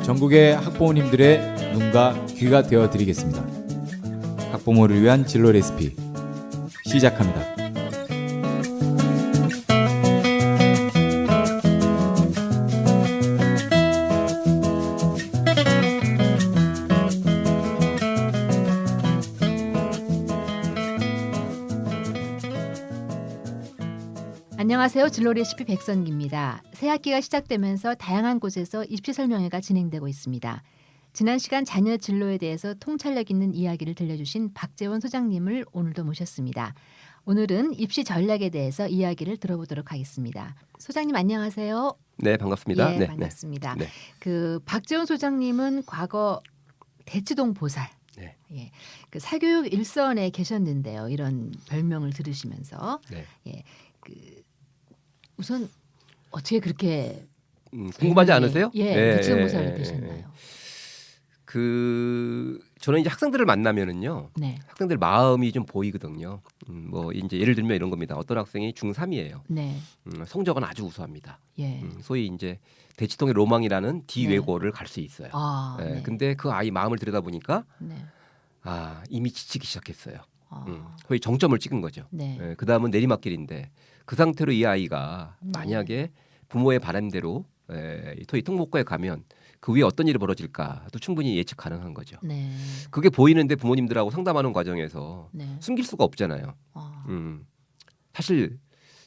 전국의 학부모님들의 눈과 귀가 되어 드리겠습니다. 학부모를 위한 진로 레시피 시작합니다. 안녕하세요. 진로 레시피 백선기입니다. 새 학기가 시작되면서 다양한 곳에서 입시 설명회가 진행되고 있습니다. 지난 시간 자녀 진로에 대해서 통찰력 있는 이야기를 들려주신 박재원 소장님을 오늘도 모셨습니다. 오늘은 입시 전략에 대해서 이야기를 들어보도록 하겠습니다. 소장님 안녕하세요. 네, 반갑습니다. 예, 네, 반갑습니다. 네. 그 박재원 소장님은 과거 대치동 보살, 네. 예, 그 사교육 일선에 계셨는데요. 이런 별명을 들으시면서, 네. 예, 그 우선 어떻게 그렇게 궁금하지 않으세요? 예, 대치동 보살이 되셨나요? 저는 이제 학생들을 만나면은요, 네, 학생들 마음이 좀 보이거든요. 뭐 이제 예를 들면 이런 겁니다. 어떤 학생이 중3이에요. 네, 성적은 아주 우수합니다. 예, 소위 이제 대치동의 로망이라는 디외고를 갈 수 있어요. 아, 예, 네, 근데 그 아이 마음을 들여다 보니까 네, 이미 지치기 시작했어요. 아, 소위 정점을 찍은 거죠. 네, 예, 그 다음은 내리막길인데 그 상태로 이 아이가 네. 만약에 부모의 바람대로 토익 특목고에 가면 그 위에 어떤 일이 벌어질까도 충분히 예측 가능한 거죠. 네, 그게 보이는데 부모님들하고 상담하는 과정에서 네, 숨길 수가 없잖아요. 아, 사실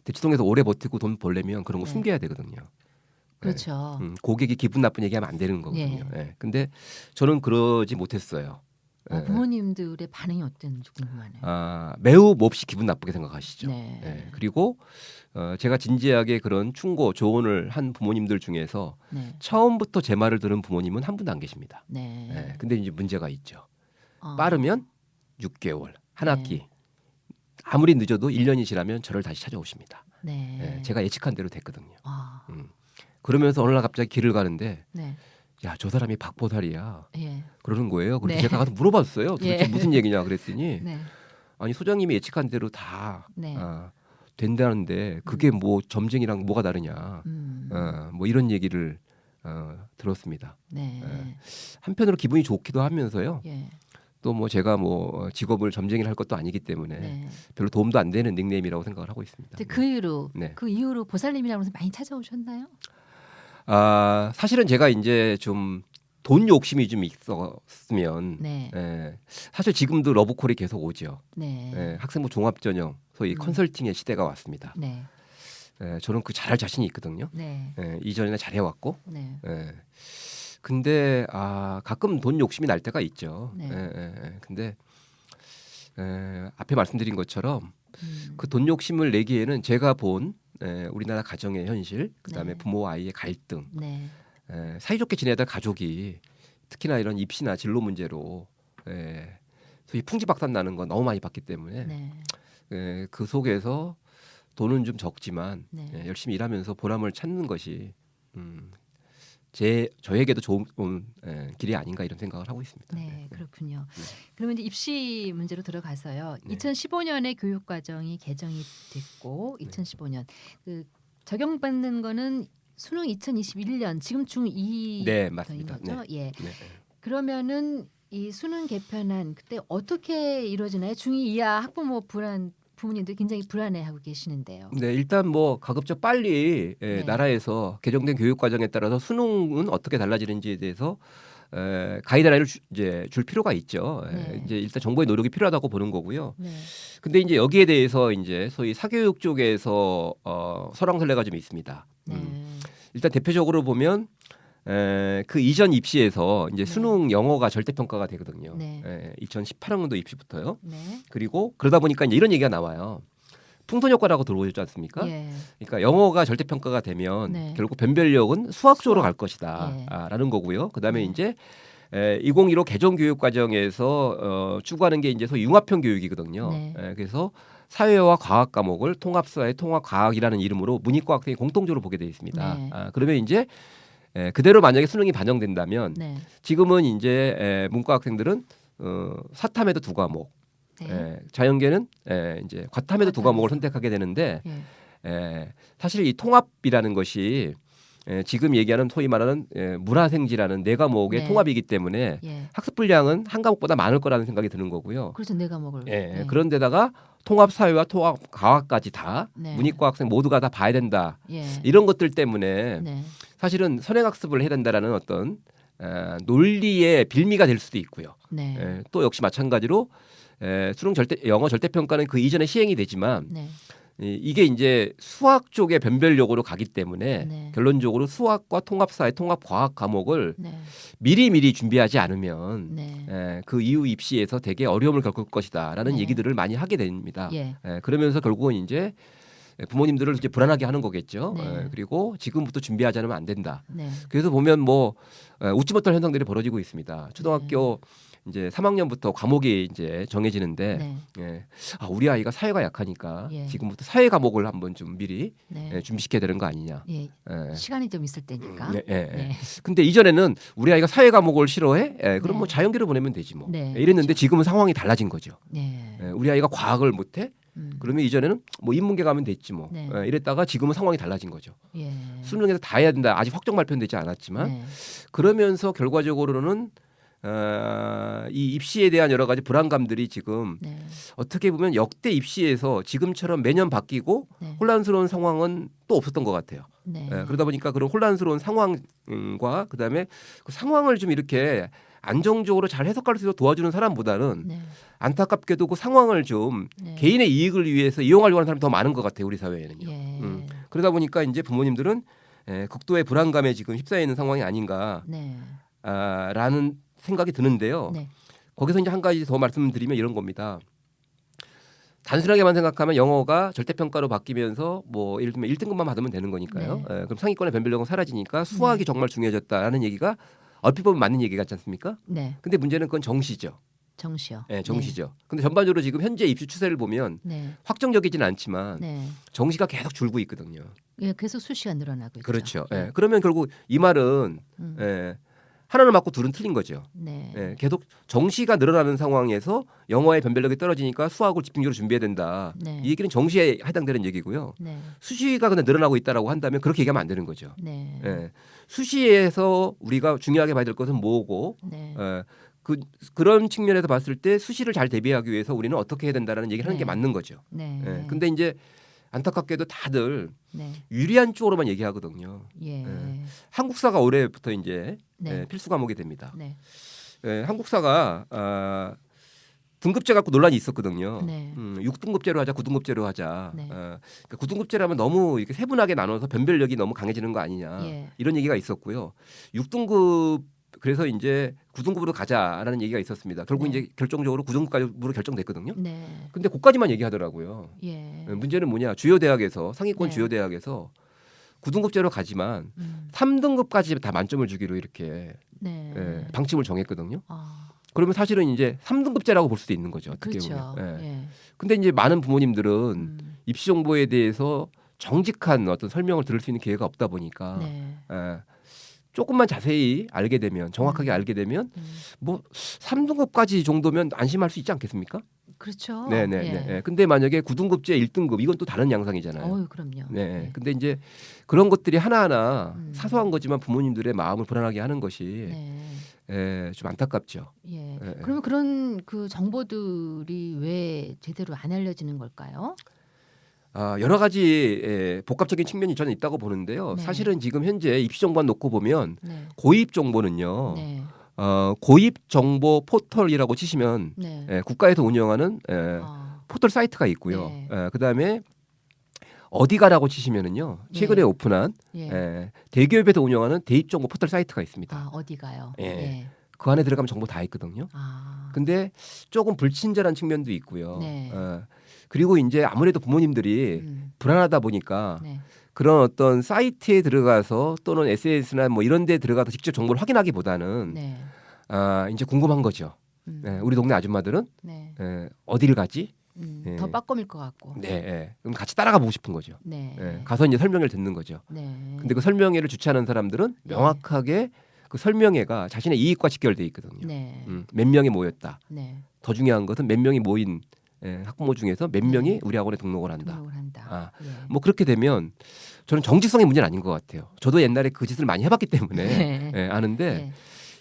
대치동에서 오래 버티고 돈 벌려면 그런 거 네. 숨겨야 되거든요. 그렇죠. 고객이 기분 나쁜 얘기하면 안 되는 거거든요. 예. 예. 근데 저는 그러지 못했어요. 부모님들의 반응이 어땠는지 궁금하네요. 매우 몹시 기분 나쁘게 생각하시죠. 네, 예. 그리고 제가 진지하게 그런 충고 조언을 한 부모님들 중에서 네, 처음부터 제 말을 들은 부모님은 한 분도 안 계십니다. 네, 예. 근데 이제 문제가 있죠. 어, 빠르면 6개월, 한 네. 학기. 아무리 늦어도 1년이 지나면 저를 다시 찾아오십니다. 네, 예. 제가 예측한 대로 됐거든요. 아, 그러면서 어느 날 갑자기 길을 가는데 네, 야, 저 사람이 박보살이야. 예, 그러는 거예요. 그래서 네. 제가 가서 물어봤어요. 도대체 예. 무슨 얘기냐 그랬더니 네, 아니 소장님이 예측한 대로 다 네, 된다는데 그게 뭐 점쟁이랑 뭐가 다르냐. 뭐 이런 얘기를 들었습니다. 네, 한편으로 기분이 좋기도 하면서요. 예, 또 뭐 제가 뭐 직업을 점쟁이를 할 것도 아니기 때문에 네. 별로 도움도 안 되는 닉네임이라고 생각을 하고 있습니다. 근데 그 이후로 네. 그 이후로 보살님이라고 해서 많이 찾아오셨나요? 사실은 제가 이제 좀 돈 욕심이 좀 있었으면 네, 사실 지금도 러브콜이 계속 오죠. 네, 학생부 종합전형 소위 컨설팅의 시대가 왔습니다. 네, 저는 그 잘할 자신이 있거든요. 네, 이전에 잘해왔고 네, 근데 가끔 돈 욕심이 날 때가 있죠. 네. 근데 앞에 말씀드린 것처럼 음, 그 돈 욕심을 내기에는 제가 본 우리나라 가정의 현실, 그다음에 네. 부모와 아이의 갈등, 네, 사이좋게 지내야 될 가족이 특히나 이런 입시나 진로 문제로 소위 풍지박산 나는 거 너무 많이 봤기 때문에 네, 그 속에서 돈은 좀 적지만 네. 열심히 일하면서 보람을 찾는 것이 저에게도 좋은 길이 아닌가 이런 생각을 하고 있습니다. 네, 그렇군요. 그러면 이제 입시 문제로 들어가서요. 네. 2015년에 교육 과정이 개정이 됐고 2015년 그 적용받는 거는 수능 2021년 지금 중2 네, 맞습니다. 거죠? 예. 네. 그러면은 이 수능 개편안 그때 어떻게 이루어지나요? 중2 이하 학부모 부모님들 굉장히 불안해하고 계시는데요. 네, 일단 뭐 가급적 빨리 네. 나라에서 개정된 교육 과정에 따라서 수능은 어떻게 달라지는지에 대해서 가이드라인을 줄 필요가 있죠. 네. 이제 일단 정부의 노력이 필요하다고 보는 거고요. 네. 근데 이제 여기에 대해서 이제 소위 사교육 쪽에서 설왕설래가 좀 있습니다. 네. 일단 대표적으로 보면 그 이전 입시에서 이제 네. 수능 영어가 절대 평가가 되거든요. 네. 2018학년도 입시부터요. 네. 그리고 그러다 보니까 이제 이런 얘기가 나와요. 풍선 효과라고 들어오지 않습니까? 예. 그러니까 영어가 절대 평가가 되면 네. 결국 변별력은 수학 쪽으로 수학. 갈 것이다. 예. 라는 거고요. 그다음에 네. 이제 2015 개정 교육 과정에서 추구하는 게 이제 소위 융합형 교육이거든요. 네. 그래서 사회와 과학 과목을 통합사회 통합과학이라는 이름으로 문이과 학생이 공통적으로 보게 되어 있습니다. 네. 그러면 이제 그대로 만약에 수능이 반영된다면 네. 지금은 이제 문과 학생들은 사탐에도 2과목, 네. 자연계는 이제 과탐에도 2과목을 과탐에서. 선택하게 되는데 예. 사실 이 통합이라는 것이 지금 얘기하는 소위 말하는 문화생지라는 4과목의 네. 통합이기 때문에 예. 학습 분량은 한 과목보다 많을 거라는 생각이 드는 거고요. 그래서 내가 먹을. 네. 그런데다가 통합 사회와 통합 과학까지 다 네. 문이과 학생 모두가 다 봐야 된다. 예. 이런 것들 때문에 네. 사실은 선행학습을 해야 된다라는 어떤 논리의 빌미가 될 수도 있고요. 네. 또 역시 마찬가지로 수능 영어 절대 평가는 그 이전에 시행이 되지만 네. 이게 이제 수학 쪽의 변별력으로 가기 때문에 네. 결론적으로 수학과 통합사회, 통합과학 과목을 네. 미리 준비하지 않으면 네. 그 이후 입시에서 되게 어려움을 겪을 것이다라는 네. 얘기들을 많이 하게 됩니다. 예. 그러면서 결국은 이제 부모님들을 이제 불안하게 하는 거겠죠. 네. 그리고 지금부터 준비하지 않으면 안 된다. 네. 그래서 보면 뭐 웃지 못할 현상들이 벌어지고 있습니다. 초등학교 이제 3학년부터 과목이 이제 정해지는데 네. 우리 아이가 사회가 약하니까 예. 지금부터 사회 과목을 한번 좀 미리 네. 준비시켜야 되는 거 아니냐. 예. 예. 시간이 좀 있을 때니까. 네. 근데 이전에는 우리 아이가 사회 과목을 싫어해? 그럼 네. 뭐 자연계로 보내면 되지 뭐. 네. 이랬는데 그렇죠. 지금은 상황이 달라진 거죠. 네. 우리 아이가 과학을 못해? 그러면 이전에는 뭐 인문계 가면 됐지 뭐. 네. 이랬다가 지금은 상황이 달라진 거죠. 예. 수능에서 다 해야 된다. 아직 확정 발표는 되지 않았지만 네. 그러면서 결과적으로는 이 입시에 대한 여러 가지 불안감들이 지금 네. 어떻게 보면 역대 입시에서 지금처럼 매년 바뀌고 네. 혼란스러운 상황은 또 없었던 것 같아요. 네. 그러다 보니까 그런 혼란스러운 상황과 그다음에 그 상황을 좀 이렇게 안정적으로 잘 해석할 수 있도록 도와주는 사람보다는 네. 안타깝게도 그 상황을 좀 네. 개인의 이익을 위해서 이용하려고 하는 사람이 더 많은 것 같아요. 우리 사회에는요. 예. 그러다 보니까 이제 부모님들은 극도의 불안감에 지금 휩싸여 있는 상황이 아닌가 네. 라는 생각이 드는데요. 네. 거기서 이제 한 가지 더 말씀드리면 이런 겁니다. 단순하게만 생각하면 영어가 절대평가로 바뀌면서 뭐 예를 들면 1등급만 받으면 되는 거니까요. 네. 그럼 상위권의 변별력은 사라지니까 수학이 정말 중요해졌다라는 얘기가 얼핏 보면 맞는 얘기 같지 않습니까? 네. 근데 문제는 그건 정시죠. 정시요. 정시죠. 근데 전반적으로 지금 현재 입시 추세를 보면 네. 확정적이지는 않지만 네. 정시가 계속 줄고 있거든요. 예, 계속 수시가 늘어나고 있죠. 그렇죠. 예. 그러면 결국 이 말은 하나는 맞고 둘은 틀린 거죠. 네. 계속 정시가 늘어나는 상황에서 영어의 변별력이 떨어지니까 수학을 집중적으로 준비해야 된다. 네. 이 얘기는 정시에 해당되는 얘기고요. 네. 수시가 근데 늘어나고 있다라고 한다면 그렇게 얘기하면 안 되는 거죠. 네. 수시에서 우리가 중요하게 봐야 될 것은 뭐고 네. 그런 측면에서 봤을 때 수시를 잘 대비하기 위해서 우리는 어떻게 해야 된다라는 얘기를 하는 네. 게 맞는 거죠. 네. 근데 이제 안타깝게도 다들 네. 유리한 쪽으로만 얘기하거든요. 예. 한국사가 올해부터 이제 네. 필수 과목이 됩니다. 네. 한국사가 등급제 갖고 논란이 있었거든요. 네. 6등급제로 하자, 9등급제로 하자. 네. 그러니까 9등급제라면 너무 이렇게 세분하게 나눠서 변별력이 너무 강해지는 거 아니냐. 예. 이런 얘기가 있었고요. 6등급 그래서 이제 9등급으로 가자라는 얘기가 있었습니다. 결국 네. 이제 결정적으로 9등급으로 결정됐거든요. 네. 근데 그까지만 얘기하더라고요. 예. 문제는 뭐냐? 주요 대학에서 상위권 네. 주요 대학에서 9등급제로 가지만 음. 3등급까지 다 만점을 주기로 이렇게 네. 방침을 정했거든요. 아, 그러면 사실은 이제 3등급제라고 볼 수도 있는 거죠. 어떻게 그렇죠. 보면. 예. 근데 이제 많은 부모님들은 입시 정보에 대해서 정직한 어떤 설명을 들을 수 있는 기회가 없다 보니까 네. 조금만 자세히 알게 되면 정확하게 알게 되면 뭐 3등급까지 정도면 안심할 수 있지 않겠습니까? 그렇죠. 네네. 예. 네. 근데 만약에 9등급제 1등급 이건 또 다른 양상이잖아요. 어유, 그럼요. 네. 예. 근데 이제 그런 것들이 하나하나 사소한 거지만 부모님들의 마음을 불안하게 하는 것이 네. 좀 안타깝죠. 예. 예. 그러면 그런 그 정보들이 왜 제대로 안 알려지는 걸까요? 여러 가지 복합적인 측면이 저는 있다고 보는데요. 네. 사실은 지금 현재 입시 정보만 놓고 보면 네. 고입 정보는요. 네. 고입 정보 포털이라고 치시면 네. 국가에서 운영하는 아, 포털 사이트가 있고요. 네. 그다음에 어디가라고 치시면은요. 최근에 네. 오픈한 예. 대기업에서 운영하는 대입 정보 포털 사이트가 있습니다. 아, 어디가요? 예. 예. 그 안에 들어가면 정보 다 있거든요. 아. 근데 조금 불친절한 측면도 있고요. 네. 그리고 이제 아무래도 부모님들이 불안하다 보니까 네. 그런 어떤 사이트에 들어가서 또는 SNS나 뭐 이런 데 들어가서 직접 정보를 확인하기보다는 네. 이제 궁금한 거죠. 우리 동네 아줌마들은 네. 어디를 가지? 예. 더 빠꼼일 것 같고. 네, 예. 그럼 같이 따라가 보고 싶은 거죠. 네. 예. 가서 이제 설명회를 듣는 거죠. 네. 근데 그 설명회를 주최하는 사람들은 명확하게 그 설명회가 자신의 이익과 직결돼 있거든요. 네. 몇 명이 모였다. 네. 더 중요한 것은 몇 명이 모인 학부모 중에서 몇 네. 명이 우리 학원에 등록을 한다. 등록을 한다. 아, 예. 뭐 그렇게 되면 저는 정직성의 문제는 아닌 것 같아요. 저도 옛날에 그 짓을 많이 해봤기 때문에 네. 예, 아는데 네.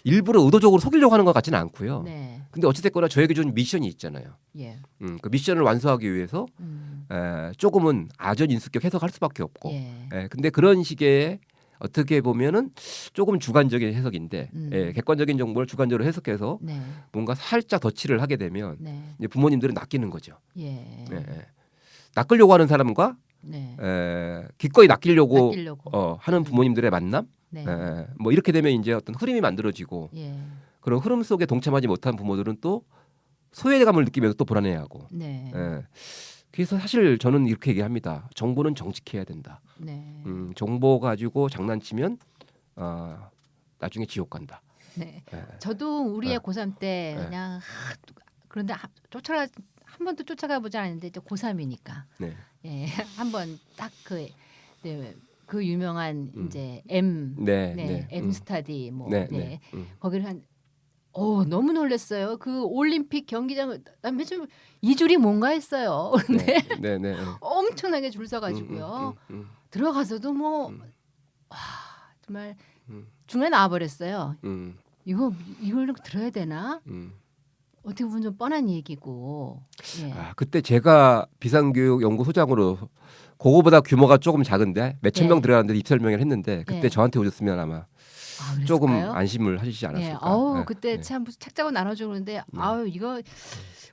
일부러 의도적으로 속이려고 하는 것 같지는 않고요. 네. 근데 어찌됐거나 저에게 준 미션이 있잖아요. 예. 그 미션을 완수하기 위해서 조금은 아전인수격 해석할 수밖에 없고. 예. 근데 그런 식의 어떻게 보면은 조금 주관적인 해석인데 객관적인 정보를 주관적으로 해석해서 네. 뭔가 살짝 덧칠을 하게 되면 네. 이제 부모님들은 낚이는 거죠. 예. 낚으려고 하는 사람과 네. 기꺼이 낚이려고 낚이려고. 하는 부모님들의 만남, 네. 뭐 이렇게 되면 이제 어떤 흐름이 만들어지고 예. 그런 흐름 속에 동참하지 못한 부모들은 또 소외감을 느끼면서 또 불안해하고. 네. 그래서 사실 저는 이렇게 얘기합니다. 정보는 정직해야 된다. 네. 정보 가지고 장난치면 나중에 지옥 간다. 네. 예. 저도 우리의 고3 때 네. 그냥 그런데 한 번도 쫓아가 보지 않았는데 이제 고3이니까 네. 예. 한번 딱 그 유명한 이제 M 네. 네. 네. M 스타디 뭐 네. 네. 네. 거기를 너무 놀랐어요. 그 올림픽 경기장을 요즘 이 줄이 뭔가 했어요. 근데 네. 네. 네. 엄청나게 줄 서가지고요. 들어가서도 뭐 정말 중간에 나와버렸어요. 이걸 들어야 되나? 어떻게 보면 좀 뻔한 얘기고. 예. 그때 제가 비상교육 연구소장으로 그거보다 규모가 조금 작은데 몇천 예. 명 들어갔는데 입 설명을 했는데 그때 예. 저한테 오셨으면 아마 그랬을까요? 조금 안심을 하시지 않았을까. 예. 네. 그때 네. 참 책자고 나눠주고 그러는데 이거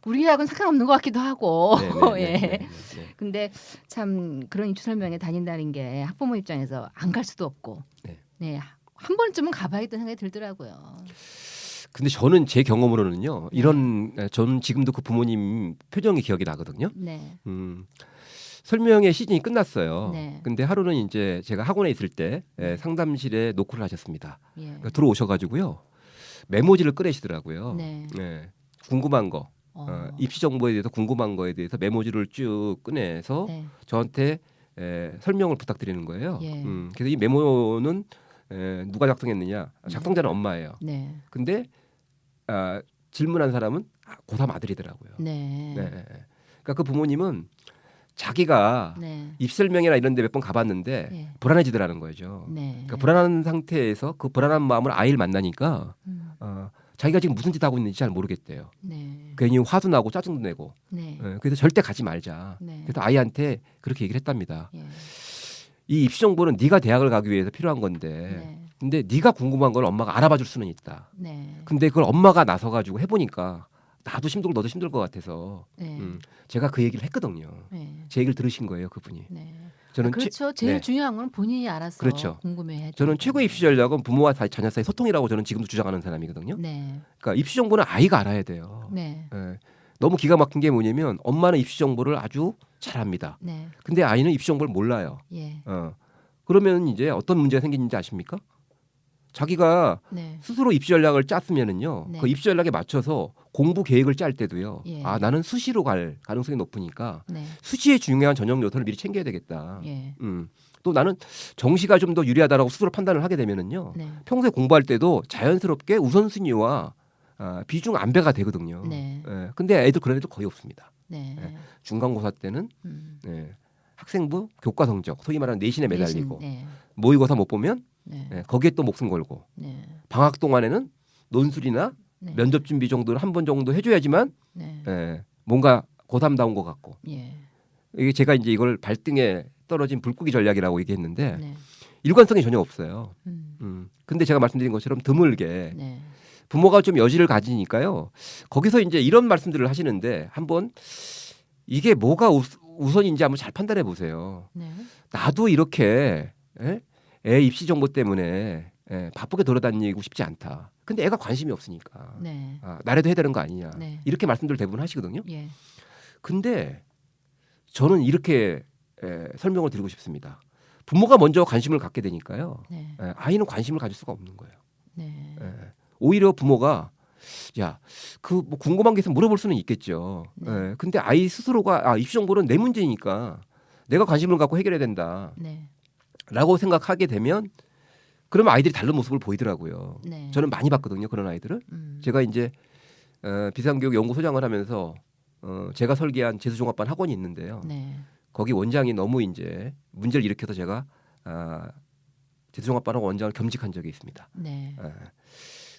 우리하고는 상관없는 것 같기도 하고. 예. 근데 참 그런 입시 설명회 다닌다는 게 학부모 입장에서 안 갈 수도 없고. 네. 네. 한 번쯤은 가봐야겠다는 생각이 들더라고요. 근데 저는 제 경험으로는요. 저는 지금도 그 부모님 표정이 기억이 나거든요. 네. 설명회 시즌이 끝났어요. 네. 근데 하루는 이제 제가 학원에 있을 때 상담실에 노크를 하셨습니다. 예. 그러니까 들어오셔가지고요. 메모지를 꺼내시더라고요. 네. 궁금한 거, 어. 입시 정보에 대해서 궁금한 거에 대해서 메모지를 쭉 꺼내서 네. 저한테 설명을 부탁드리는 거예요. 예. 그래서 이 메모는 누가 작성했느냐? 작성자는 엄마예요. 네. 근데 질문한 사람은 고3 아들이더라고요. 네. 그러니까 그 부모님은 자기가 네. 입설명이나 이런 데 몇 번 가봤는데 예. 불안해지더라는 거죠. 네. 그러니까 불안한 상태에서 그 불안한 마음을 아이를 만나니까 자기가 지금 무슨 짓 하고 있는지 잘 모르겠대요. 네. 괜히 화도 나고 짜증도 내고. 네. 그래서 절대 가지 말자. 네. 그래서 아이한테 그렇게 얘기를 했답니다. 예. 이 입시 정보는 네가 대학을 가기 위해서 필요한 건데 네. 근데 네가 궁금한 걸 엄마가 알아봐 줄 수는 있다. 네. 근데 그걸 엄마가 나서 가지고 해보니까 나도 힘들고 너도 힘들 것 같아서 네. 제가 그 얘기를 했거든요. 네. 제 얘기를 들으신 거예요, 그분이. 네. 저는 그렇죠. 제일 네. 중요한 건 본인이 알아서 그렇죠. 궁금해해. 저는 최고의 입시 전략은 부모와 자녀 사이 소통이라고 저는 지금도 주장하는 사람이거든요. 네. 그러니까 입시 정보는 아이가 알아야 돼요. 네. 너무 기가 막힌 게 뭐냐면 엄마는 입시 정보를 아주 잘합니다. 네. 근데 아이는 입시 정보를 몰라요. 예. 그러면 이제 어떤 문제가 생기는지 아십니까? 자기가 네. 스스로 입시 전략을 짰으면은요. 네. 그 입시 전략에 맞춰서 공부 계획을 짤 때도요. 예. 나는 수시로 갈 가능성이 높으니까 네. 수시에 중요한 전형 요소를 미리 챙겨야 되겠다. 예. 또 나는 정시가 좀 더 유리하다라고 스스로 판단을 하게 되면은요. 네. 평소에 공부할 때도 자연스럽게 우선순위와 비중 안배가 되거든요. 네. 근데 애들 그런 애들 거의 없습니다. 네. 중간고사 때는 음. 학생부 교과 성적, 소위 말하는 내신에 매달리고 네. 모의고사 못 보면 네. 거기에 또 목숨 걸고 네. 방학 동안에는 논술이나 네. 면접 준비 정도를 한 번 정도 해줘야지만 네. 뭔가 고3다운 것 같고 예. 이게 제가 이제 이걸 발등에 떨어진 불고기 전략이라고 얘기했는데 네. 일관성이 전혀 없어요. 음. 근데 제가 말씀드린 것처럼 드물게 네. 부모가 좀 여지를 가지니까요. 거기서 이제 이런 말씀들을 하시는데 한번 이게 뭐가 우선인지 한번 잘 판단해 보세요. 네. 나도 이렇게 애 입시 정보 때문에 바쁘게 돌아다니고 싶지 않다. 근데 애가 관심이 없으니까 네. 나라도 해야 되는 거 아니냐. 네. 이렇게 말씀들 대부분 하시거든요. 예. 근데 저는 이렇게 설명을 드리고 싶습니다. 부모가 먼저 관심을 갖게 되니까요. 네. 아이는 관심을 가질 수가 없는 거예요. 네. 오히려 부모가 야, 그 뭐 궁금한 게 있으면 물어볼 수는 있겠죠. 네. 예, 근데 아이 스스로가 입시 정보는 내 문제니까 내가 관심을 갖고 해결해야 된다라고 네. 생각하게 되면 그러면 아이들이 다른 모습을 보이더라고요. 네. 저는 많이 봤거든요, 그런 아이들을. 제가 이제 비상교육 연구소장을 하면서 제가 설계한 재수종합반 학원이 있는데요. 네. 거기 원장이 너무 이제 문제를 일으켜서 제가 재수종합반 학원 원장을 겸직한 적이 있습니다. 네.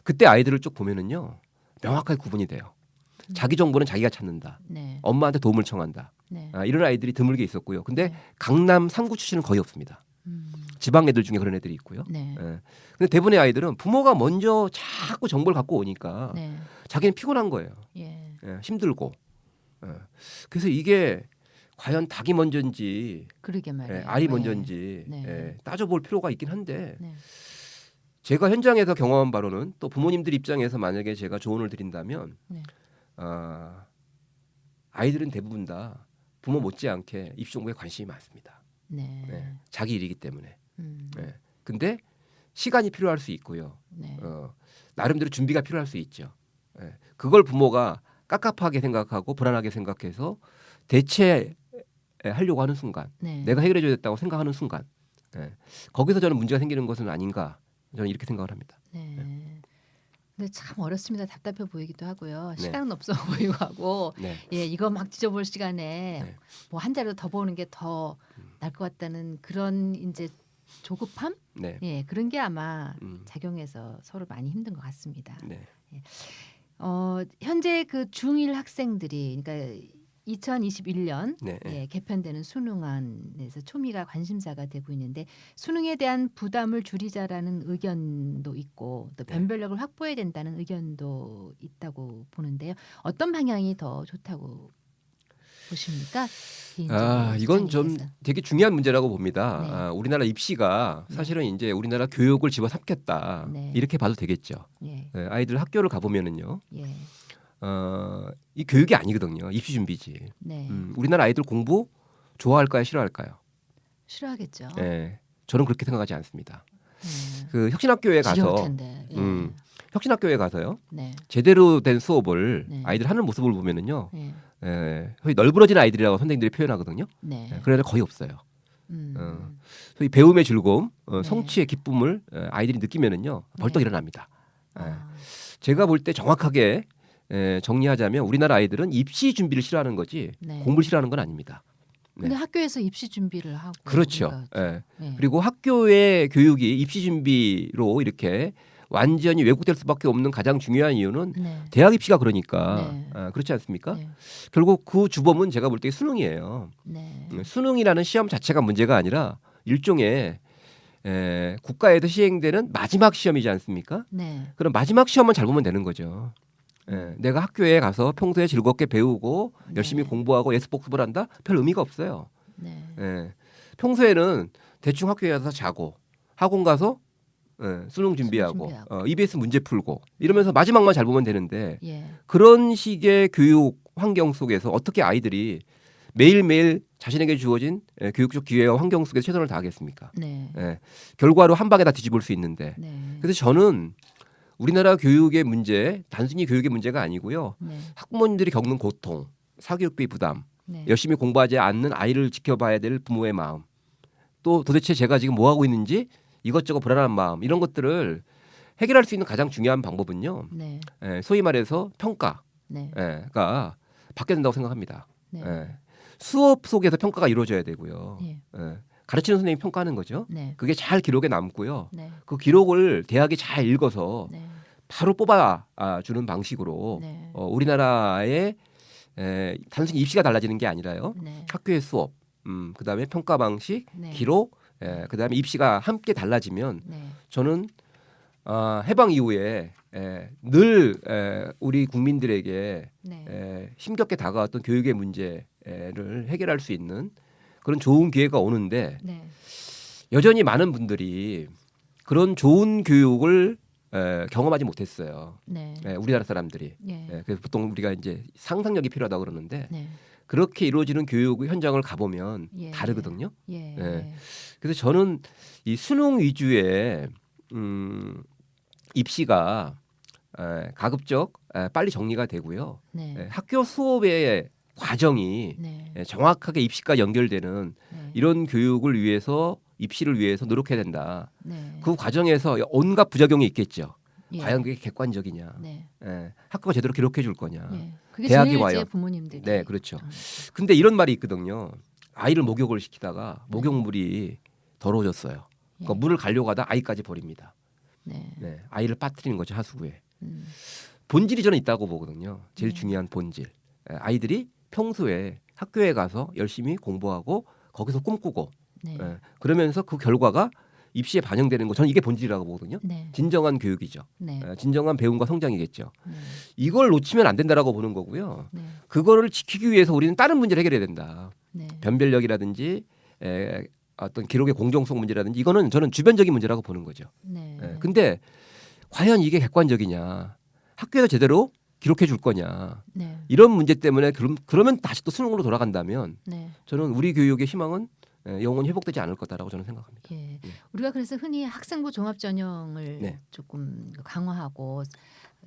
그때 아이들을 쭉 보면은요, 명확하게 구분이 돼요. 자기 정보는 자기가 찾는다. 네. 엄마한테 도움을 청한다. 네. 이런 아이들이 드물게 있었고요. 근데 네. 강남 3구 출신은 거의 없습니다. 지방 애들 중에 그런 애들이 있고요. 네. 근데 대부분의 아이들은 부모가 먼저 자꾸 정보를 갖고 오니까 네. 자기는 피곤한 거예요. 예. 힘들고. 그래서 이게 과연 닭이 먼저인지 그러게 말이에요. 알이 예. 먼저인지 네. 따져볼 필요가 있긴 한데 네. 제가 현장에서 경험한 바로는 또 부모님들 입장에서 만약에 제가 조언을 드린다면 네. 아이들은 대부분 다 부모 못지않게 입시 정보에 관심이 많습니다. 네. 자기 일이기 때문에. 음. 근데 시간이 필요할 수 있고요. 네. 나름대로 준비가 필요할 수 있죠. 그걸 부모가 깝깝하게 생각하고 불안하게 생각해서 대체하려고 하는 순간, 네. 내가 해결해줘야겠다고 생각하는 순간, 거기서 저는 문제가 생기는 것은 아닌가 저는 이렇게 생각을 합니다. 네. 근데 참 어렵습니다. 답답해 보이기도 하고요. 네. 시간은 없어 보이고 하고 네. 예, 이거 막 지져볼 시간에 네. 뭐 한 자료 더 보는 게 더 나을 것 같다는 그런 이제 조급함? 네. 예, 그런 게 아마 음. 작용해서 서로 많이 힘든 것 같습니다. 네. 현재 그 중1 학생들이 그러니까 2021년 네. 예, 개편되는 수능안에서 초미가 관심사가 되고 있는데 수능에 대한 부담을 줄이자라는 의견도 있고 또 네. 변별력을 확보해야 된다는 의견도 있다고 보는데요. 어떤 방향이 더 좋다고 보십니까? 개인적으로 이건 좀 시장님께서. 되게 중요한 문제라고 봅니다. 네. 우리나라 입시가 네. 사실은 이제 우리나라 교육을 집어삼켰다 네. 이렇게 봐도 되겠죠. 예, 아이들 학교를 가 보면은요, 예, 이 교육이 아니거든요. 입시 준비지. 네, 우리나라 아이들 공부 좋아할까요, 싫어할까요? 싫어하겠죠. 저는 그렇게 생각하지 않습니다. 예. 그 혁신학교에 지겨울 가서 텐데. 예. 혁신학교에 가서요, 네, 제대로 된 수업을 네. 아이들 하는 모습을 보면은요, 예, 거의 널브러진 아이들이라고 선생님들이 표현하거든요. 네. 그런 애들 거의 없어요. 음, 이 배움의 즐거움, 네. 성취의 기쁨을 아이들이 느끼면은요, 벌떡 네. 일어납니다. 아, 제가 볼 때 정확하게 정리하자면 우리나라 아이들은 입시 준비를 싫어하는 거지 네. 공부를 싫어하는 건 아닙니다. 근데 학교에서 입시 준비를 하고 그렇죠. 우리가 예. 그리고 학교의 교육이 입시 준비로 이렇게 완전히 왜곡될 수밖에 없는 가장 중요한 이유는 네. 대학 입시가 그러니까 네. 그렇지 않습니까? 네. 결국 그 주범은 제가 볼 때 수능이에요. 네. 수능이라는 시험 자체가 문제가 아니라 일종의 국가에서 시행되는 마지막 시험이지 않습니까? 네. 그럼 마지막 시험만 잘 보면 되는 거죠. 내가 학교에 가서 평소에 즐겁게 배우고 열심히 네. 공부하고 예습 복습을 한다? 별 의미가 없어요. 네. 평소에는 대충 학교에 가서 자고 학원 가서 수능 준비하고 준비하고. EBS 문제 풀고 이러면서 마지막만 잘 보면 되는데 예. 그런 식의 교육 환경 속에서 어떻게 아이들이 매일매일 자신에게 주어진 교육적 기회와 환경 속에서 최선을 다하겠습니까? 네. 결과로 한 방에 다 뒤집을 수 있는데 네. 그래서 저는 우리나라 교육의 문제 단순히 교육의 문제가 아니고요. 네. 학부모님들이 겪는 고통, 사교육비 부담, 네. 열심히 공부하지 않는 아이를 지켜봐야 될 부모의 마음, 또 도대체 제가 지금 뭐 하고 있는지 이것저것 불안한 마음 이런 것들을 해결할 수 있는 가장 중요한 방법은요. 네. 소위 말해서 평가가 네. 바뀌어야 된다고 생각합니다. 네. 수업 속에서 평가가 이루어져야 되고요. 예. 가르치는 선생님이 평가하는 거죠. 네. 그게 잘 기록에 남고요. 네. 그 기록을 대학이 잘 읽어서 네. 바로 뽑아 주는 방식으로 네. 우리나라의 단순히 입시가 달라지는 게 아니라요. 네. 학교의 수업, 그다음에 평가 방식, 네. 기록, 그다음에 입시가 함께 달라지면 네. 저는 해방 이후에 늘 우리 국민들에게 네. 힘겹게 다가왔던 교육의 문제를 해결할 수 있는 그런 좋은 기회가 오는데 네. 여전히 많은 분들이 그런 좋은 교육을 경험하지 못했어요. 네. 우리나라 사람들이. 예. 그래서 보통 우리가 이제 상상력이 필요하다고 그러는데 네. 그렇게 이루어지는 교육 현장을 가보면 예. 다르거든요. 예. 네. 그래서 저는 이 수능 위주의 입시가 가급적 빨리 정리가 되고요. 네. 학교 수업의 과정이 네. 정확하게 입시과 연결되는 네. 이런 교육을 위해서 입시를 위해서 노력해야 된다. 네. 그 과정에서 온갖 부작용이 있겠죠. 예. 과연 그게 객관적이냐? 네. 학교가 제대로 기록해 줄 거냐? 예. 그게 대학이 제일 와요. 이제 부모님들이. 네, 그렇죠. 어, 근데 이런 말이 있거든요. 아이를 목욕을 시키다가 목욕물이 더러워졌어요. 그러니까 예. 물을 가려고 하다 아이까지 버립니다. 네. 네, 아이를 빠뜨리는 거죠, 하수구에. 음. 본질이 저는 있다고 보거든요. 제일 네. 중요한 본질. 아이들이 평소에 학교에 가서 열심히 공부하고 거기서 꿈꾸고 네. 그러면서 그 결과가 입시에 반영되는 거 저는 이게 본질이라고 보거든요. 네. 진정한 교육이죠. 네. 진정한 배움과 성장이겠죠. 네. 이걸 놓치면 안 된다라고 보는 거고요. 네. 그거를 지키기 위해서 우리는 다른 문제를 해결해야 된다. 네. 변별력이라든지 어떤 기록의 공정성 문제라든지 이거는 저는 주변적인 문제라고 보는 거죠. 네. 근데 과연 이게 객관적이냐? 학교에서 제대로 기록해 줄 거냐? 네. 이런 문제 때문에 그러면 다시 또 수능으로 돌아간다면 네. 저는 우리 교육의 희망은 영원히 회복되지 않을 거다라고 저는 생각합니다. 예. 우리가 그래서 흔히 학생부 종합 전형을 네. 조금 강화하고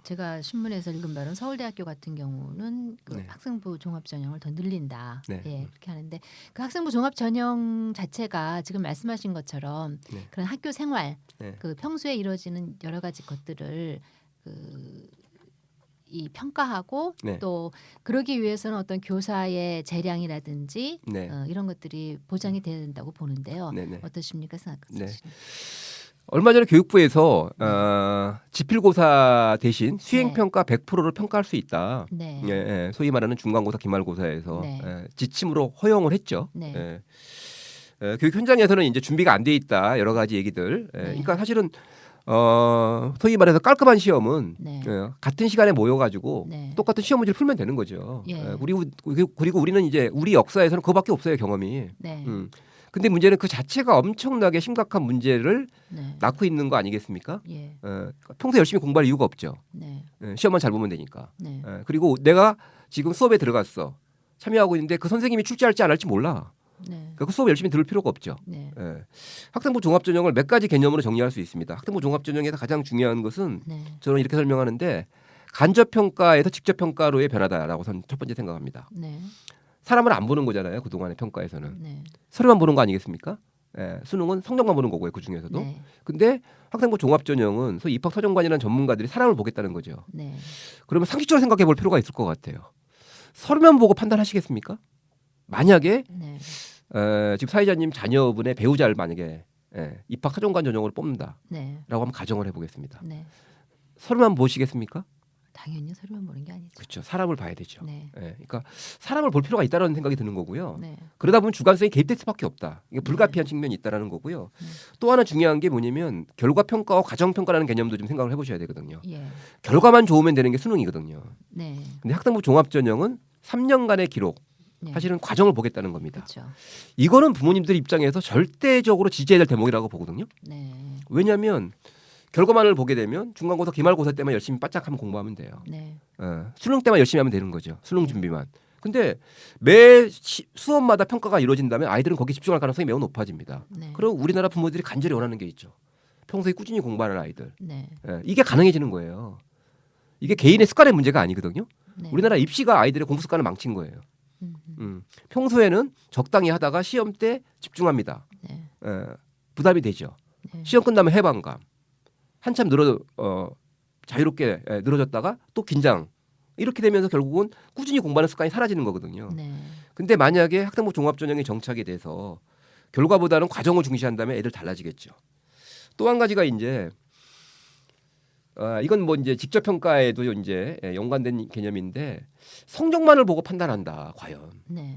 제가 신문에서 읽은 바로는 서울대학교 같은 경우는 그 네. 학생부 종합 전형을 더 늘린다. 네. 예, 그렇게 하는데 그 학생부 종합 전형 자체가 지금 말씀하신 것처럼 네. 그런 학교 생활, 네. 그 평소에 이루어지는 여러 가지 것들을 이 평가하고 네. 또 그러기 위해서는 어떤 교사의 재량이라든지 네. 이런 것들이 보장이 돼야 된다고 보는데요. 네, 네. 어떠십니까, 생각하시는? 네. 얼마 전에 교육부에서 지필고사 대신 수행평가 100%를 평가할 수 있다. 네. 소위 말하는 중간고사, 기말고사에서 네. 지침으로 허용을 했죠. 네. 교육 현장에서는 이제 준비가 안 돼 있다 여러 가지 얘기들. 그러니까 사실은 소위 말해서 깔끔한 시험은 네. 같은 시간에 모여가지고 네. 똑같은 시험 문제를 풀면 되는 거죠. 예. 그리고 우리는 이제 우리 역사에서는 그거밖에 없어요, 경험이. 네. 근데 문제는 그 자체가 엄청나게 심각한 문제를 네. 낳고 있는 거 아니겠습니까? 예. 평소에 열심히 공부할 이유가 없죠. 네. 시험만 잘 보면 되니까. 네. 그리고 내가 지금 수업에 들어갔어. 참여하고 있는데 그 선생님이 출제할지 안 할지 몰라. 네. 그러니까 그 수업 열심히 들을 필요가 없죠. 네. 학생부 종합전형을 몇 가지 개념으로 정리할 수 있습니다. 학생부 종합전형에서 가장 중요한 것은 네. 저는 이렇게 설명하는데 간접평가에서 직접평가로의 변화다라고 저는 첫 번째 생각합니다. 네. 사람을 안 보는 거잖아요. 그동안의 평가에서는. 네. 서류만 보는 거 아니겠습니까? 수능은 성적만 보는 거고요. 그중에서도. 네. 근데 학생부 종합전형은 소위 입학사정관이라는 전문가들이 사람을 보겠다는 거죠. 네. 그러면 상식적으로 생각해 볼 필요가 있을 것 같아요. 서류만 보고 판단하시겠습니까? 만약에 네. 지금 사회자님 자녀분의 배우자를 만약에 입학사정관 전형으로 뽑는다라고 네. 한번 가정을 해보겠습니다. 네. 서류만 보시겠습니까? 당연히 서류만 보는 게 아니죠. 그렇죠. 사람을 봐야 되죠. 네. 그러니까 사람을 볼 필요가 있다는 생각이 드는 거고요. 네. 그러다 보면 주관성이 개입될 수밖에 없다. 이게 불가피한 측면이 있다라는 거고요. 또 하나 중요한 게 뭐냐면 결과평가와 과정평가라는 개념도 좀 생각을 해보셔야 되거든요. 예. 결과만 좋으면 되는 게 수능이거든요. 네. 근데 학생부 종합전형은 3년간의 기록, 네. 사실은 과정을 보겠다는 겁니다. 그렇죠. 이거는 부모님들 입장에서 절대적으로 지지해야 될 대목이라고 보거든요. 네. 왜냐하면 결과만을 보게 되면 중간고사, 기말고사 때만 열심히 바짝하면 공부하면 돼요. 네. 수능 때만 열심히 하면 되는 거죠. 수능 준비만. 근데 매 수업마다 평가가 이루어진다면 아이들은 거기에 집중할 가능성이 매우 높아집니다. 네. 그럼 우리나라 부모들이 간절히 원하는 게 있죠. 평소에 꾸준히 공부하는 아이들. 네. 이게 가능해지는 거예요. 이게 개인의 습관의 문제가 아니거든요. 네. 우리나라 입시가 아이들의 공부 습관을 망친 거예요. 평소에는 적당히 하다가 시험 때 집중합니다. 네. 부담이 되죠. 네. 시험 끝나면 해방감. 한참 자유롭게 늘어졌다가 또 긴장. 이렇게 되면서 결국은 꾸준히 공부하는 습관이 사라지는 거거든요. 네. 근데 만약에 학생부 종합전형이 정착이 돼서 결과보다는 과정을 중시한다면 애들 달라지겠죠. 또 한 가지가 이제 이건 뭐 이제 직접 평가에도 이제 연관된 개념인데 성적만을 보고 판단한다. 과연. 네.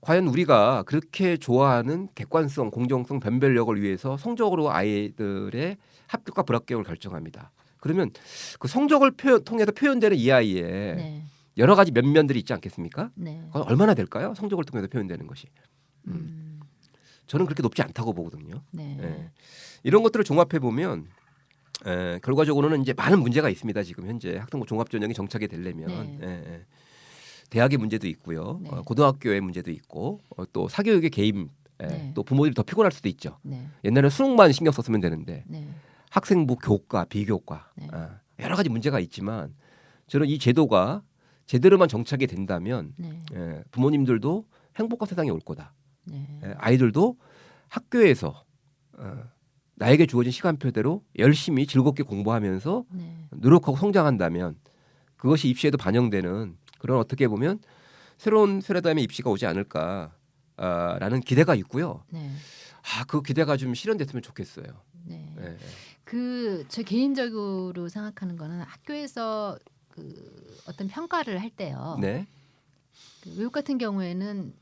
과연 우리가 그렇게 좋아하는 객관성, 공정성, 변별력을 위해서 성적으로 아이들의 합격과 불합격을 결정합니다. 그러면 그 성적을 통해서 표현되는 이 아이의 네. 여러 가지 면면들이 있지 않겠습니까? 네. 그건 얼마나 될까요? 성적을 통해서 표현되는 것이. 저는 그렇게 높지 않다고 보거든요. 네. 이런 것들을 종합해 보면 결과적으로는 이제 많은 문제가 있습니다. 지금 현재 학생부 종합전형이 정착이 되려면 대학의 문제도 있고요, 네. 고등학교의 문제도 있고 또 사교육의 개입, 네. 또 부모들이 더 피곤할 수도 있죠. 네. 옛날에 수능만 신경 썼으면 되는데 네. 학생부 교과, 비교과, 네. 여러 가지 문제가 있지만 저는 이 제도가 제대로만 정착이 된다면 네. 부모님들도 행복한 세상이 올 거다. 네. 아이들도 학교에서 나에게 주어진 시간표대로 열심히 즐겁게 공부하면서 네. 노력하고 성장한다면 그것이 입시에도 반영되는 그런 어떻게 보면 새로운 세대담의 입시가 오지 않을까라는 기대가 있고요. 네. 그 기대가 좀 실현됐으면 좋겠어요. 네. 네. 저 개인적으로 생각하는 거는 학교에서 어떤 평가를 할 때요. 네, 외국 같은 경우에는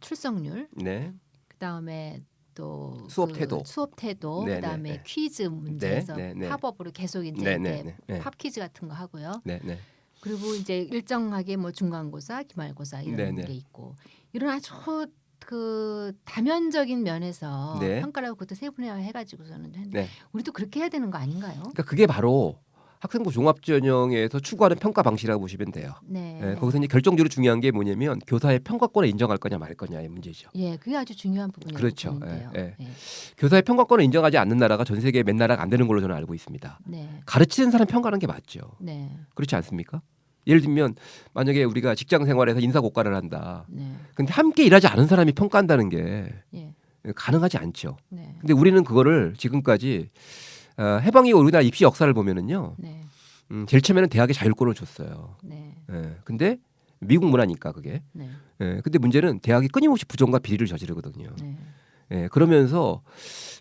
출석률, 네, 그다음에 또 수업 태도. 수업 태도, 네, 그다음에 네, 네. 퀴즈 문제에서 네, 네. 팝업으로 계속 이제 네, 네, 이렇게 네. 팝 퀴즈 같은 거 하고요. 네, 네, 그리고 이제 일정하게 뭐 중간고사, 기말고사 이런 네, 네. 게 있고 이런 아주 다면적인 면에서 네. 평가를 하고 그것도 세분화해가지고서는 네. 우리도 그렇게 해야 되는 거 아닌가요? 그러니까 그게 바로 학생부 종합전형에서 추구하는 평가 방식이라고 보시면 돼요. 네. 거기서 이제 결정적으로 중요한 게 뭐냐면 교사의 평가권을 인정할 거냐 말 거냐의 문제죠. 예, 그게 아주 중요한 부분이라고 그렇죠. 보는데요. 예, 예. 교사의 평가권을 인정하지 않는 나라가 전 세계에 몇 나라가 안 되는 걸로 저는 알고 있습니다. 네. 가르치는 사람 평가하는 게 맞죠. 네. 그렇지 않습니까? 예를 들면 만약에 우리가 직장 생활에서 인사고과를 한다. 네. 근데 함께 일하지 않은 사람이 평가한다는 게 예. 가능하지 않죠. 네. 근데 우리는 그거를 지금까지 해방 이후 우리나라 입시 역사를 보면은요. 네. 제일 처음에는 대학에 자율권을 줬어요. 네. 근데 미국 문화니까 그게. 네. 근데 문제는 대학이 끊임없이 부정과 비리를 저지르거든요. 네. 그러면서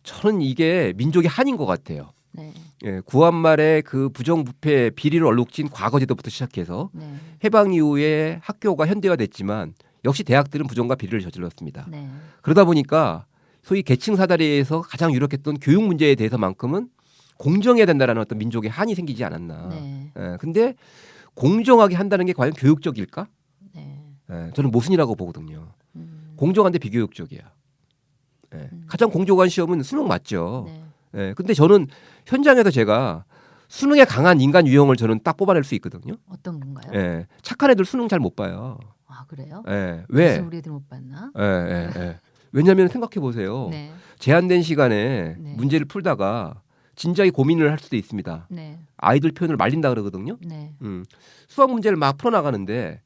저는 이게 민족의 한인 것 같아요. 네. 구한 말에 그 부정부패 비리를 얼룩진 과거제도부터 시작해서 네. 해방 이후에 학교가 현대화됐지만 역시 대학들은 부정과 비리를 저질렀습니다. 네. 그러다 보니까 소위 계층 사다리에서 가장 유력했던 교육 문제에 대해서만큼은 공정해야 된다라는 어떤 민족의 한이 생기지 않았나. 네. 근데 공정하게 한다는 게 과연 교육적일까? 네. 저는 모순이라고 보거든요. 음. 공정한데 비교육적이야. 가장 공정한 시험은 수능 맞죠. 네. 근데 저는 현장에서 제가 수능에 강한 인간 유형을 저는 딱 뽑아낼 수 있거든요. 어떤 건가요? 착한 애들 수능 잘 못 봐요. 아, 그래요? 왜? 그래서 우리 애들 못 봤나? 왜냐하면 생각해 보세요. 네. 제한된 시간에 네. 문제를 풀다가 진작에 고민을 할 수도 있습니다. 네. 아이들 표현을 말린다 그러거든요. 네. 수학 문제를 막 풀어나가는데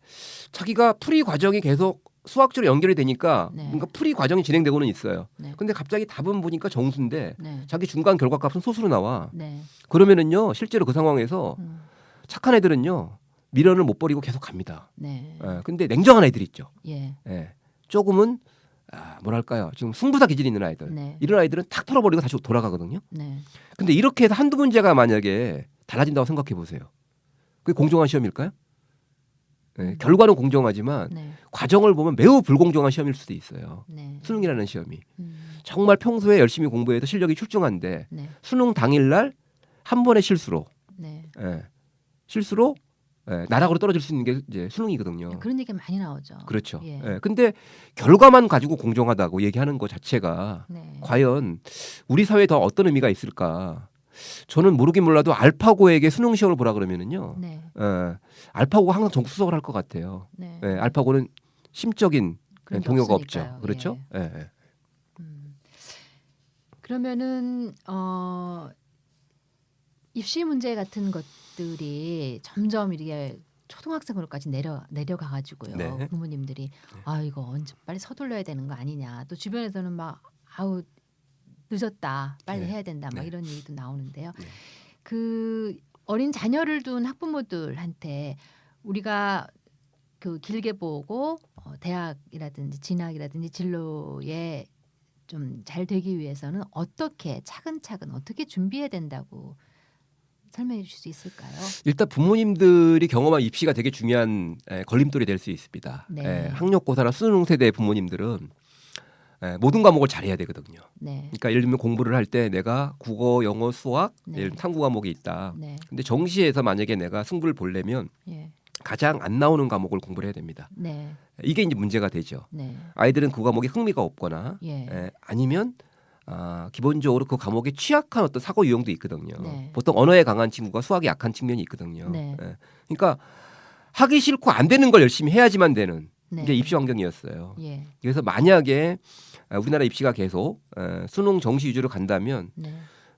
자기가 풀이 과정이 계속 수학적으로 연결이 되니까 네. 뭔가 풀이 과정이 진행되고는 있어요. 네. 근데 갑자기 답은 보니까 정수인데 네. 자기 중간 결과값은 소수로 나와. 네. 그러면은요 실제로 그 상황에서 음. 착한 애들은요 미련을 못 버리고 계속 갑니다. 네. 근데 냉정한 애들 있죠. 예. 조금은 뭐랄까요 지금 승부사 기질이 있는 아이들 네. 이런 아이들은 탁 털어버리고 다시 돌아가거든요. 네. 근데 이렇게 해서 한두 문제가 만약에 달라진다고 생각해 보세요. 그게 공정한 시험일까요? 결과는 공정하지만 네. 과정을 보면 매우 불공정한 시험일 수도 있어요. 네. 수능이라는 시험이 음. 정말 평소에 열심히 공부해서 실력이 출중한데 네. 수능 당일날 한 번의 실수로 네. 나락으로 떨어질 수 있는 게 이제 수능이거든요. 그런 얘기 많이 나오죠. 그렇죠. 예. 근데 결과만 가지고 공정하다고 얘기하는 것 자체가 네. 과연 우리 사회에 더 어떤 의미가 있을까? 저는 모르긴 몰라도 알파고에게 수능 시험을 보라 그러면은요. 네. 알파고가 항상 정수석을 할 것 같아요. 네. 알파고는 심적인 그런 게 동요가 없으니까요. 없죠. 그렇죠? 그러면은 입시 문제 같은 것들이 점점 이렇게 초등학생으로까지 내려가가지고요. 네. 부모님들이 이거 언제 빨리 서둘러야 되는 거 아니냐. 또 주변에서는 막 늦었다, 빨리 네. 해야 된다, 막 네. 이런 얘기도 나오는데요. 네. 그 어린 자녀를 둔 학부모들한테 우리가 길게 보고 대학이라든지 진학이라든지 진로에 좀 잘 되기 위해서는 어떻게 차근차근 어떻게 준비해야 된다고 설명해 주실 수 있을까요? 일단 부모님들이 경험한 입시가 되게 중요한 걸림돌이 될 수 있습니다. 네. 학력고사나 수능 세대 부모님들은 모든 과목을 잘해야 되거든요. 네. 그러니까 예를 들면 공부를 할 때 내가 국어, 영어, 수학, 네. 예를 들면 탐구 과목이 있다. 네. 근데 정시에서 만약에 내가 승부를 보려면 예. 가장 안 나오는 과목을 공부를 해야 됩니다. 네. 이게 이제 문제가 되죠. 네. 아이들은 그 과목에 흥미가 없거나 예. 아니면 기본적으로 그 과목에 취약한 어떤 사고 유형도 있거든요. 네. 보통 언어에 강한 친구가 수학에 약한 측면이 있거든요. 네. 그러니까 하기 싫고 안 되는 걸 열심히 해야지만 되는 네. 게 입시 환경이었어요. 예. 그래서 만약에 우리나라 입시가 계속 수능 정시 위주로 간다면 네.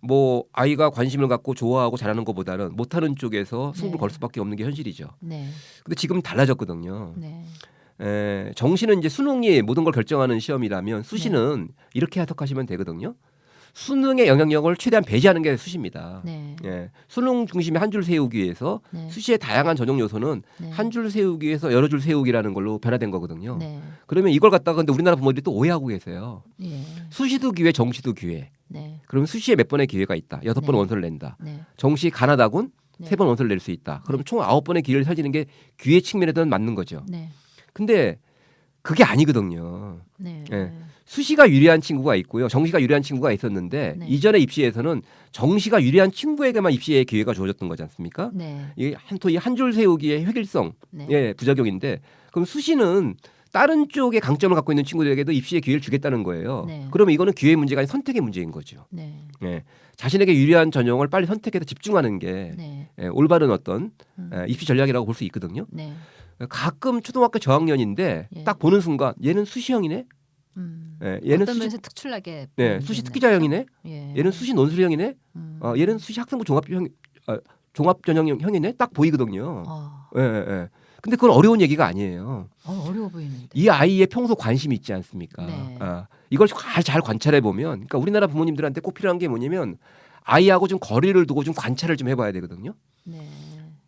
뭐 아이가 관심을 갖고 좋아하고 잘하는 것보다는 못하는 쪽에서 승부를 네. 걸 수밖에 없는 게 현실이죠. 네. 근데 지금 달라졌거든요. 네. 정시는 이제 수능이 모든 걸 결정하는 시험이라면 수시는 이렇게 해석하시면 되거든요. 수능의 영향력을 최대한 배제하는 게 수시입니다. 네. 예, 수능 중심의 한 줄 세우기 위해서 네. 수시의 다양한 전형 요소는 네. 한 줄 세우기 위해서 여러 줄 세우기라는 걸로 변화된 거거든요. 네. 그러면 이걸 갖다가 근데 우리나라 부모들이 또 오해하고 계세요. 예. 수시도 기회, 정시도 기회. 네. 그러면 수시에 몇 번의 기회가 있다. 6번 네. 원서를 낸다. 네. 정시 가나다군 네. 3번 원서를 낼 수 있다. 그럼 총 9번의 기회를 살리는 게 기회 측면에서는 맞는 거죠. 네. 근데 그게 아니거든요. 네. 예. 수시가 유리한 친구가 있고요. 정시가 유리한 친구가 있었는데 네. 이전에 입시에서는 정시가 유리한 친구에게만 입시의 기회가 주어졌던 거지 않습니까? 네. 이 한 줄 세우기의 획일성, 네. 예, 부작용인데 그럼 수시는 다른 쪽의 강점을 갖고 있는 친구들에게도 입시의 기회를 주겠다는 거예요. 네. 그러면 이거는 기회의 문제가 아닌 선택의 문제인 거죠. 네. 예, 자신에게 유리한 전형을 빨리 선택해서 집중하는 게 네. 올바른 어떤 음. 입시 전략이라고 볼 수 있거든요. 네. 가끔 초등학교 저학년인데 예. 딱 보는 순간 얘는 수시형이네. 얘는 어떤 수시, 면에서 특출나게 수시 특기자형이네. 예. 얘는 수시 논술형이네. 얘는 수시 학생부 종합 전형형이네. 딱 보이거든요. 예, 예. 근데 그건 어려운 얘기가 아니에요. 어려워 보이는데. 이 아이의 평소 관심이 있지 않습니까? 네. 이걸 잘 관찰해 보면, 그러니까 우리나라 부모님들한테 꼭 필요한 게 뭐냐면 아이하고 좀 거리를 두고 좀 관찰을 좀 해봐야 되거든요. 네.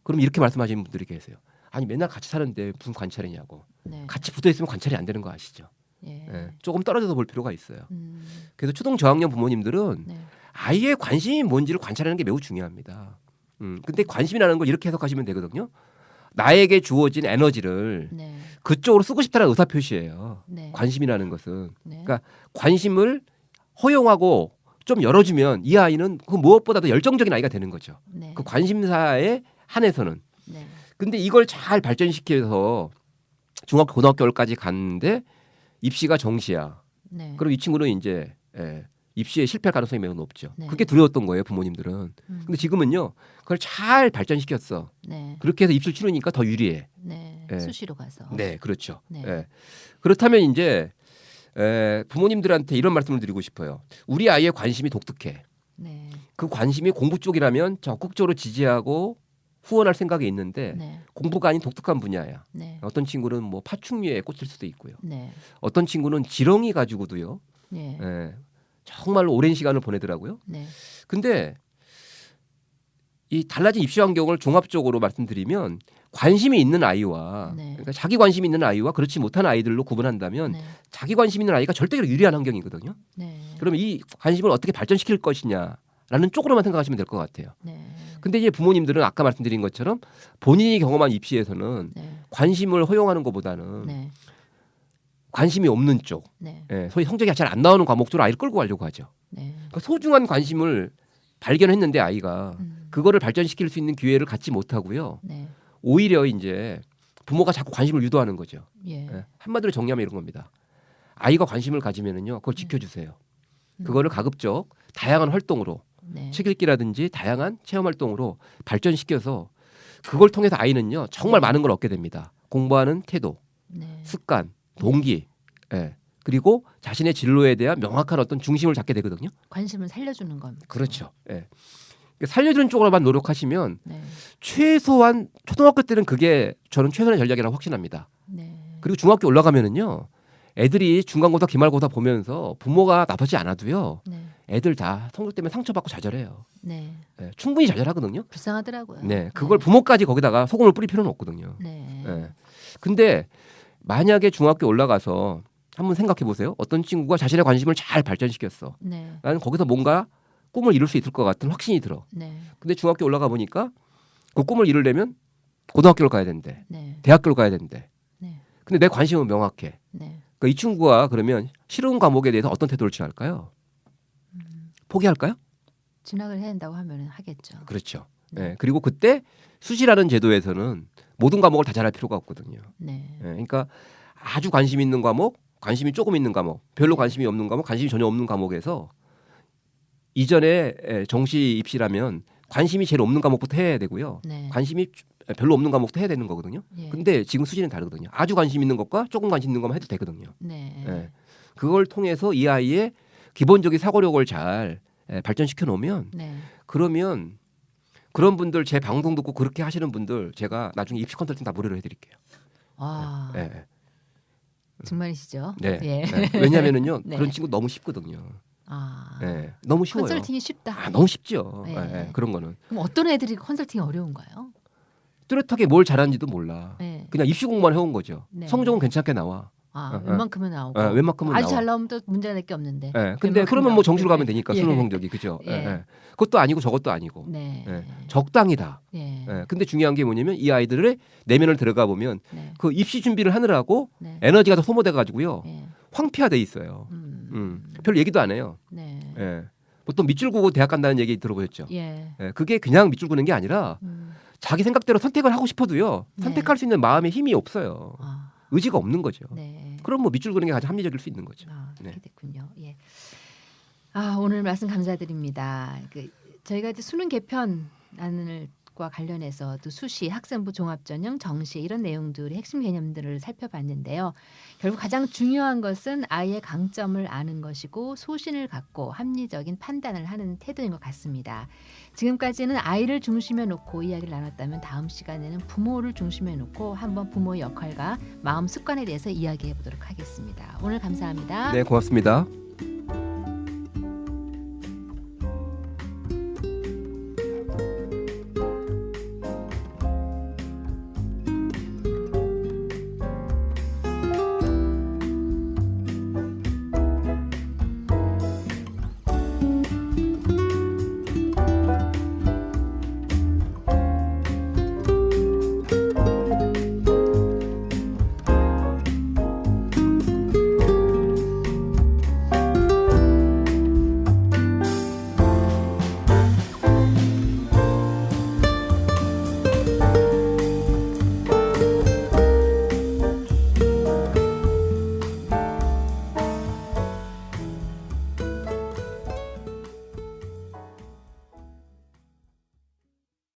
그럼 이렇게 말씀하시는 분들이 계세요. 아니 맨날 같이 사는데 무슨 관찰이냐고. 네. 같이 붙어 있으면 관찰이 안 되는 거 아시죠? 예. 예, 조금 떨어져서 볼 필요가 있어요. 음. 그래서 초등 저학년 부모님들은 네. 아이의 관심이 뭔지를 관찰하는 게 매우 중요합니다. 근데 관심이라는 걸 이렇게 해석하시면 되거든요. 나에게 주어진 에너지를 네. 그쪽으로 쓰고 싶다는 의사 표시예요. 네. 관심이라는 것은. 네. 그러니까 관심을 허용하고 좀 열어주면 이 아이는 그 무엇보다도 열정적인 아이가 되는 거죠. 네. 그 관심사에 한해서는. 네. 근데 이걸 잘 발전시켜서 중학교, 고등학교까지 갔는데 입시가 정시야. 네. 그럼 이 친구는 이제 입시에 실패할 가능성이 매우 높죠. 네. 그게 두려웠던 거예요, 부모님들은. 근데 지금은요, 그걸 잘 발전시켰어. 네. 그렇게 해서 입시를 치르니까 더 유리해. 네. 예. 수시로 가서. 네, 그렇죠. 네. 예. 그렇다면 이제 부모님들한테 이런 말씀을 드리고 싶어요. 우리 아이의 관심이 독특해. 네. 그 관심이 공부 쪽이라면 적극적으로 지지하고 후원할 생각이 있는데 네. 공부가 아닌 독특한 분야야. 네. 어떤 친구는 뭐 파충류에 꽂힐 수도 있고요. 네. 어떤 친구는 지렁이 가지고도요. 네. 정말로 오랜 시간을 보내더라고요. 네. 근데 이 달라진 입시 환경을 종합적으로 말씀드리면 관심이 있는 아이와 네. 그러니까 자기 관심이 있는 아이와 그렇지 못한 아이들로 구분한다면 네. 자기 관심 있는 아이가 절대로 유리한 환경이거든요. 네. 그러면 이 관심을 어떻게 발전시킬 것이냐라는 쪽으로만 생각하시면 될 것 같아요. 네. 근데 이제 부모님들은 아까 말씀드린 것처럼 본인이 경험한 입시에서는 네. 관심을 허용하는 것보다는 네. 관심이 없는 쪽, 네. 소위 성적이 잘 안 나오는 과목 쪽으로 아이를 끌고 가려고 하죠. 네. 그러니까 소중한 관심을 발견했는데 아이가 그거를 발전시킬 수 있는 기회를 갖지 못하고요. 네. 오히려 이제 부모가 자꾸 관심을 유도하는 거죠. 예. 한마디로 정리하면 이런 겁니다. 아이가 관심을 가지면은요, 그걸 지켜주세요. 그거를 가급적 다양한 활동으로 네. 책 읽기라든지 다양한 체험 활동으로 발전시켜서 그걸 통해서 아이는요 정말 많은 걸 얻게 됩니다. 공부하는 태도, 네. 습관, 동기, 그리고 자신의 진로에 대한 명확한 어떤 중심을 잡게 되거든요. 관심을 살려주는 건. 그렇죠. 살려주는 쪽으로만 노력하시면 네. 최소한 초등학교 때는 그게 저는 최선의 전략이라고 확신합니다. 네. 그리고 중학교 올라가면은요 애들이 중간고사, 기말고사 보면서 부모가 나서지 않아도요 네. 애들 다 성적 때문에 상처받고 좌절해요. 네. 충분히 좌절하거든요. 불쌍하더라고요. 네, 그걸 부모까지 거기다가 소금을 뿌릴 필요는 없거든요. 네. 근데 만약에 중학교 올라가서 한번 생각해 보세요. 어떤 친구가 자신의 관심을 잘 발전시켰어. 네. 나는 거기서 뭔가 꿈을 이룰 수 있을 것 같은 확신이 들어. 네. 근데 중학교 올라가 보니까 그 꿈을 이루려면 고등학교를 가야 된대. 네. 대학교를 가야 된대. 네. 근데 내 관심은 명확해. 네. 그러니까 이 친구가 그러면 싫은 과목에 대해서 어떤 태도를 취할까요? 포기할까요? 진학을 해야 된다고 하면 하겠죠. 그렇죠. 네. 그리고 그때 수시라는 제도에서는 모든 과목을 다 잘할 필요가 없거든요. 네. 그러니까 아주 관심 있는 과목, 관심이 조금 있는 과목, 별로 관심이 없는 과목, 관심이 전혀 없는 과목에서 이전에 정시 입시라면 관심이 제일 없는 과목부터 해야 되고요. 네. 관심이 별로 없는 과목도 해야 되는 거거든요. 예. 근데 지금 수준은 다르거든요. 아주 관심 있는 것과 조금 관심 있는 것만 해도 되거든요. 네. 그걸 통해서 이 아이의 기본적인 사고력을 잘 발전시켜 놓으면 네. 그러면 그런 분들 제 방송 듣고 그렇게 하시는 분들 제가 나중에 입시 컨설팅 다 무료로 해드릴게요. 와, 네. 정말이시죠? 네. 예. 네. 왜냐하면은요 네. 그런 친구 너무 쉽거든요. 아, 네. 너무 쉬워요. 컨설팅이 쉽다. 너무 쉽죠. 네. 네. 그런 거는 그럼 어떤 애들이 컨설팅이 어려운가요? 뚜렷하게 뭘 잘하는지도 몰라. 네. 그냥 입시 공부만 해온 거죠. 네. 성적은 괜찮게 나와. 아, 웬만큼은 나오고. 웬만큼은 아주 나와. 잘 나오면 또 문제 낼 게 없는데. 네. 근데 웬만큼 그러면 뭐 나오기 정시로 가면 때문에. 되니까 예. 수능 성적이 그죠. 예. 그것도 아니고 저것도 아니고. 네. 적당이다. 예. 근데 중요한 게 뭐냐면 이 아이들의 내면을 들어가 보면 네. 그 입시 준비를 하느라고 네. 에너지가 더 소모돼 가지고요. 예. 황폐화돼 있어요. 별 얘기도 안 해요. 네. 보통 밑줄 그고 대학 간다는 얘기 들어보셨죠? 예. 그게 그냥 밑줄 그는 게 아니라 자기 생각대로 선택을 하고 싶어도요. 네. 선택할 수 있는 마음의 힘이 없어요. 아, 의지가 없는 거죠. 네. 그럼 뭐 밑줄 그는 게 가장 합리적일 수 있는 거죠. 아, 그렇게 네. 됐군요. 예. 아, 오늘 말씀 감사드립니다. 저희가 이제 수능 개편안과 관련해서 또 수시, 학생부 종합전형, 정시 이런 내용들의 핵심 개념들을 살펴봤는데요. 결국 가장 중요한 것은 아이의 강점을 아는 것이고 소신을 갖고 합리적인 판단을 하는 태도인 것 같습니다. 지금까지는 아이를 중심에 놓고 이야기를 나눴다면 다음 시간에는 부모를 중심에 놓고 한번 부모의 역할과 마음 습관에 대해서 이야기해 보도록 하겠습니다. 오늘 감사합니다. 네, 고맙습니다.